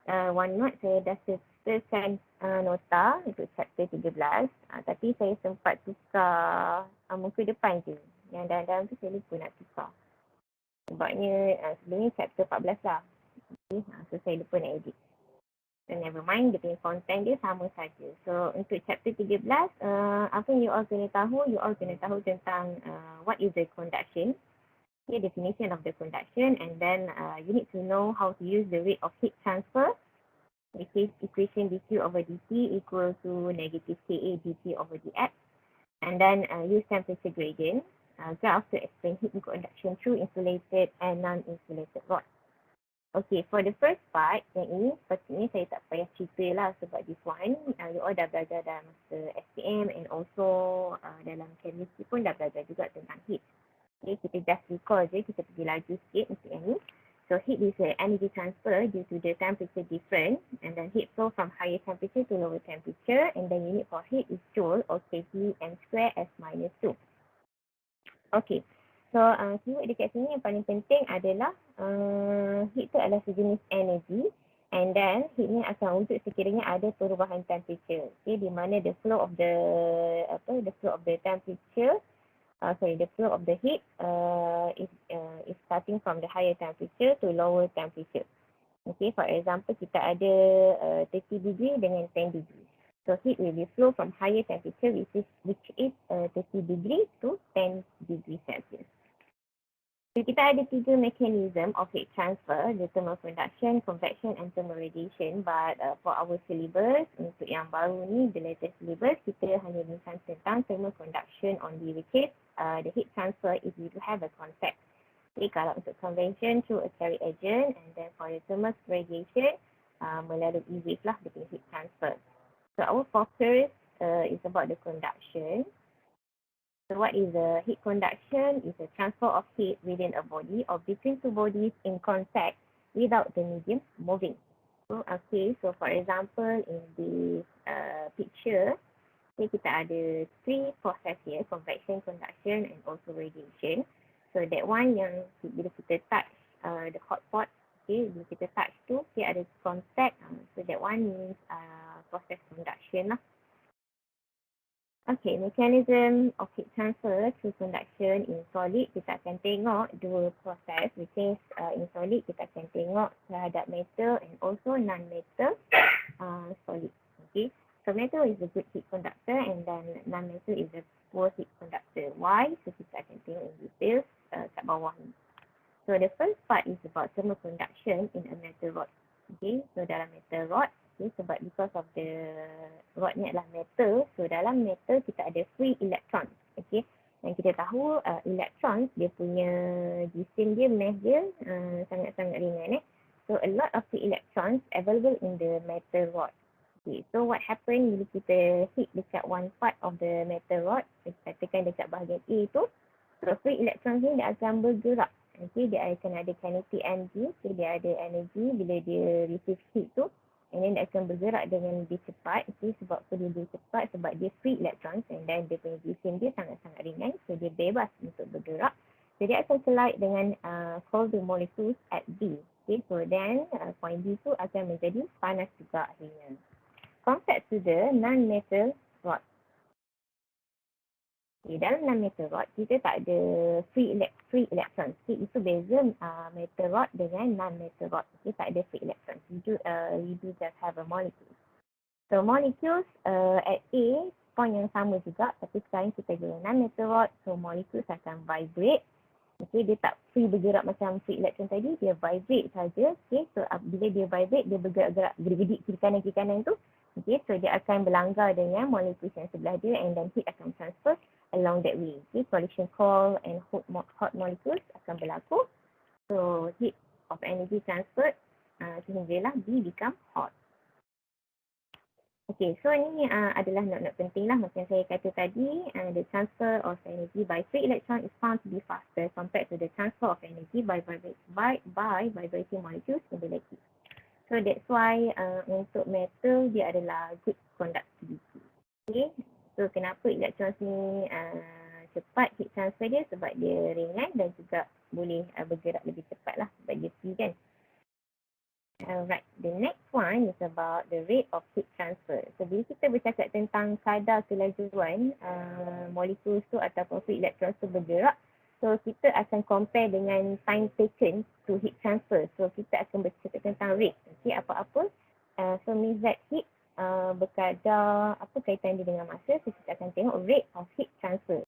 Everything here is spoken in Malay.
OneNote saya dah sertakan nota untuk chapter 13. Tapi saya sempat tukar muka depan je. Yang dalam-dalam tu saya lupa nak tukar. Sebabnya sebenarnya chapter 14 lah. Okay, so saya lupa nak edit. So never mind, dia punya content dia sama saja. So untuk chapter 13, apa yang you all kena tahu? You all kena tahu tentang what is the conduction. Okay, definition of the conduction, and then you need to know how to use the rate of heat transfer, which is equation dq over dt equal to negative ka dt over dx, and then use temperature gradient graph to explain heat conduction through insulated and non-insulated rod. Okay, for the first part, yang ini sepatutnya saya tak payah cerita lah sebab this one, you all dah belajar dalam masa SPM and also dalam chemistry pun dah belajar juga tentang heat. Okay, kita just recall je, kita pergi laju sikit untuk yang ni. So heat is the energy transfer due to the temperature difference, and then heat flow from higher temperature to lower temperature, and then unit for heat is joule or kg m square s minus 2. Okay, so keyword dekat sini yang paling penting adalah heat tu adalah sejenis energy, and then heat ni akan wujud sekiranya ada perubahan temperature. Okay, di mana the flow of the temperature the flow of the heat is starting from the higher temperature to lower temperature. Okay, for example, kita ada 30 degree dengan 10 degree. So heat will be flow from higher temperature which is 30 degree to 10 degree Celsius. So kita ada 3 mechanism of heat transfer, the thermal conduction, convection and thermal radiation. But for our syllabus, untuk yang baru ni, the latest syllabus, kita hanya bincang tentang thermal conduction only, which is the heat transfer if you do have a contact. Okay, kalau untuk convection through a carrier agent, and then for the thermal radiation, melalui wave lah, the heat transfer. So our focus is about the conduction. So what is the heat conduction? Is a transfer of heat within a body or between two bodies in contact without the medium moving. So, okay, so for example, in this picture, kita ada 3 process here, convection, conduction and also radiation. So that one yang bila kita touch the hot pot, okay, bila kita touch tu, dia ada contact. So that one means process conduction lah. Okay, mechanism of heat transfer through conduction in solid, kita akan tengok 2 proses, which is in solid kita akan tengok terhadap metal and also non-metal solid. Okay, so metal is a good heat conductor and then non-metal is a poor heat conductor. Why? So kita akan tengok in details kat bawah ni. So the first part is about thermal conduction in a metal rod. Okay, so dalam metal rod, okay, sebab because of the rod ni adalah metal, so dalam metal kita ada free electron. Okay, dan kita tahu electron dia punya jisim dia, mass dia sangat-sangat ringan. So a lot of free electrons available in the metal rod. Okay, so what happen bila kita hit dekat one part of the metal rod, kita katakan dekat bahagian A tu, so free electron ni dia akan bergerak. Okay, dia akan ada kinetic energy, so dia ada energy bila dia receive heat tu, and then dia akan bergerak dengan lebih cepat. Okay, sebab apa dia lebih cepat? Sebab dia free electrons and then dia punya jisim dia sangat-sangat ringan, so dia bebas untuk bergerak. So dia akan collide dengan colder molecules at B. Okay, so then point B tu akan menjadi panas juga akhirnya. Compared to the non-metal rod. Okay, dalam non-metal rod, kita tak ada free electron. Okay, itu beza metal rod dengan non-metal rod. Okay, tak ada free electron. You do just have a molecule. So molecules at A, point yang sama juga. Tapi sekarang kita guna non-metal rod. So molecules akan vibrate. Okay, dia tak free bergerak macam free electron tadi. Dia vibrate saja. Okay, so bila dia vibrate, dia bergerak-gerak gergedik kiri kanan tu. Okay, so dia akan berlanggar dengan molekul yang sebelah dia and then heat akan transfer along that way. Okay, collision cold and hot molecules akan berlaku. So heat of energy transferred sehinggalah B become hot. Okay, so ini adalah not penting lah macam saya kata tadi. The transfer of energy by free electron is found to be faster compared to the transfer of energy by vibrating molecules in the liquid. So that's why untuk metal dia adalah good conductivity. Okay, so kenapa elektron ni cepat heat transfer dia? Sebab dia ringan dan juga boleh bergerak lebih cepat lah sebab dia free kan. Alright, the next one is about the rate of heat transfer. So bila kita bercakap tentang kadar kelajuan molekul tu ataupun free electrons tu bergerak, so kita akan compare dengan time taken to heat transfer. So kita akan bercakap tentang rate. Okay, apa-apa. So means that heat berkadar apa kaitan dia dengan masa, so kita akan tengok rate of heat transfer.